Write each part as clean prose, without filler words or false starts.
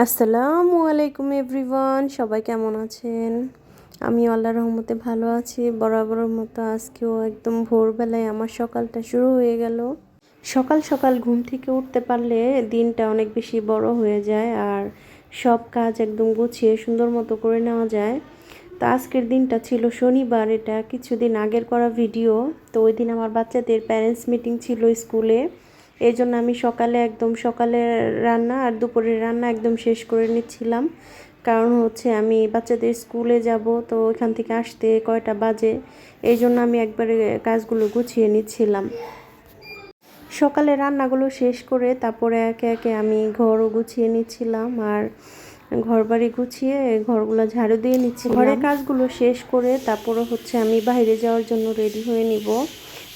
আসসালামু আলাইকুম এভরিওয়ান, সবাই কেমন আছেন? আমি আল্লাহর রহমতে ভালো আছি। বরাবরের মতো আজকেও একদম ভোরবেলায় আমার সকালটা শুরু হয়ে গেল। সকাল সকাল ঘুম থেকে উঠতে পারলে দিনটা অনেক বেশি বড় হয়ে যায় আর সব কাজ একদম গুছিয়ে সুন্দর মতো করে নেওয়া যায়। তো আজকের দিনটা ছিল শনিবার, এটা কিছুদিন আগের করা ভিডিও। তো ওই দিন আমার বাচ্চাদের প্যারেন্টস মিটিং ছিল স্কুলে। এই জন্য আমি সকালের রান্না আর দুপুরের রান্না একদম শেষ করে নিচ্ছিলাম। কারণ হচ্ছে আমি বাচ্চাদের স্কুলে যাব, তো ওইখান থেকে আসতে কয়টা বাজে, এই জন্য আমি একবারে কাজগুলো গুছিয়ে নিচ্ছিলাম। সকালে রান্নাগুলো শেষ করে তারপরে একে একে আমি ঘরও গুছিয়ে নিচ্ছিলাম আর ঘরবাড়ি গুছিয়ে ঘরগুলো ঝাড়ু দিয়ে নিচ্ছি। ঘরের কাজগুলো শেষ করে তারপরে হচ্ছে আমি বাইরে যাওয়ার জন্য রেডি হয়ে নিব।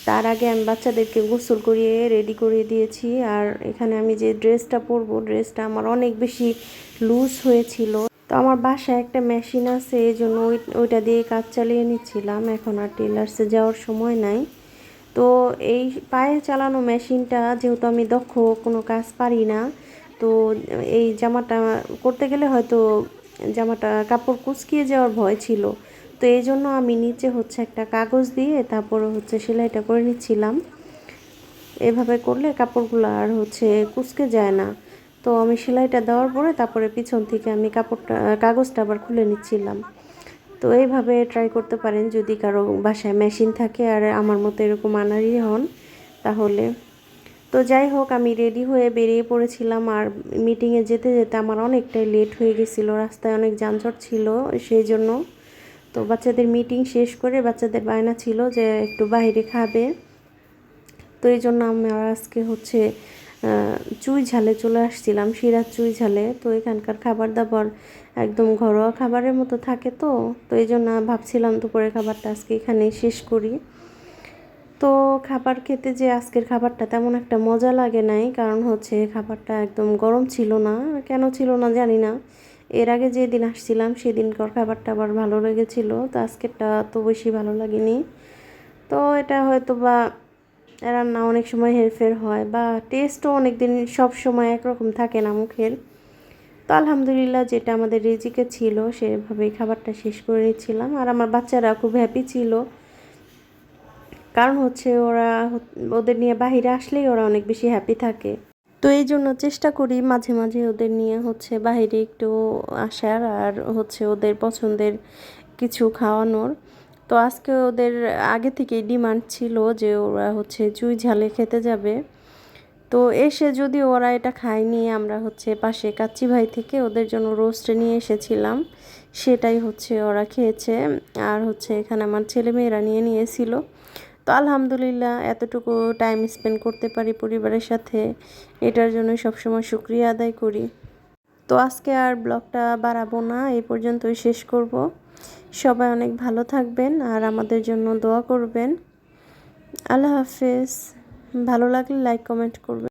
তার আগে আমি বাচ্চাদেরকে গোসল করিয়ে রেডি করে দিয়েছি। আর এখানে আমি যে ড্রেসটা পরবো, ড্রেসটা আমার অনেক বেশি লুজ হয়েছিল। তো আমার বাসায় একটা মেশিন আছে, এই জন্য ওইটা দিয়ে কাজ চালিয়ে নিচ্ছিলাম। এখন আর টেলার্সে যাওয়ার সময় নাই। তো এই পায়ে চালানো মেশিনটা যেহেতু আমি দক্ষ কোনো কাজ পারি না, তো এই জামাটা করতে গেলে হয়তো জামাটা কাপড় কুঁচকিয়ে যাওয়ার ভয় ছিল। তো এই জন্য আমি নিচে হচ্ছে একটা কাগজ দিয়ে তারপরে হচ্ছে সেলাইটা করে নিচ্ছিলাম। এভাবে করলে কাপড়গুলো আর হচ্ছে কুঁচকে যায় না। তো আমি সেলাইটা দেওয়ার পরে তারপরে পিছন থেকে আমি কাগজটা আবার খুলে নিচ্ছিলাম। তো এইভাবে ট্রাই করতে পারেন যদি কারো বাসায় মেশিন থাকে আর আমার মতো এরকম আনাড়ি হন তাহলে। তো যাই হোক, আমি রেডি হয়ে বেরিয়ে পড়েছিলাম। আর মিটিংয়ে যেতে যেতে আমার অনেকটাই লেট হয়ে গেছিলো, রাস্তায় অনেক যানজট ছিল সেই জন্য। তো বাচ্চাদের মিটিং শেষ করে বাচ্চাদের বায়না ছিল যে একটু বাইরে খাবে। তো এই জন্য আমরা আজকে হচ্ছে চুই ঝালে চলে আসছিলাম, সিরাজ চুই ঝালে। তো এখানকার খাবার দাবার একদম ঘরোয়া খাবারের মতো থাকে। তো এই জন্য ভাবছিলাম দুপুরের খাবারটা আজকে এখানেই শেষ করি। তো খাবার খেতে যে আজকের খাবারটা তেমন একটা মজা লাগে নাই, কারণ হচ্ছে খাবারটা একদম গরম ছিল না। কেন ছিল না জানি না। এর আগে যেদিন আসছিলাম সেদিনকার খাবারটা আবার ভালো লেগেছিল, তো আজকেরটা তো বেশি ভালো লাগেনি। তো এটা হয়তো বা রান্না অনেক সময় হেরফের হয় বা টেস্টও অনেক দিন সব সময় একরকম থাকে না মুখের। তো আলহামদুলিল্লাহ, যেটা আমাদের রিজিকে ছিল সেভাবেই খাবারটা শেষ করে নিচ্ছিলাম। আর আমার বাচ্চারা খুব হ্যাপি ছিল, কারণ হচ্ছে ওদের নিয়ে বাহিরে আসলেই ওরা অনেক বেশি হ্যাপি থাকে। তো এই জন্য চেষ্টা করি মাঝে মাঝে ওদের নিয়ে হচ্ছে বাহিরে একটু আসার আর হচ্ছে ওদের পছন্দের কিছু খাওয়ানোর। তো আজকে ওদের আগে থেকেই ডিমান্ড ছিল যে ওরা হচ্ছে চুই ঝালে খেতে যাবে। তো এসে যদি ওরা এটা খায়নি, আমরা হচ্ছে পাশে কাচ্চি ভাই থেকে ওদের জন্য রোস্ট নিয়ে এসেছিলাম, সেটাই হচ্ছে ওরা খেয়েছে। আর হচ্ছে এখানে আমার ছেলেমেয়েরা নিয়েছিল। তো আলহামদুলিল্লাহ, এতটুকু টাইম স্পেন্ড করতে পারি পরিবারের সাথে, এটার জন্য সবসময় শুকরিয়া আদায় করি। তো আজকে আর ব্লগটা বাড়াবো না, এই পর্যন্তই শেষ করব। সবাই অনেক ভালো থাকবেন আর আমাদের জন্য দোয়া করবেন। আল্লাহ হাফেজ। ভালো লাগলে লাইক কমেন্ট করবেন।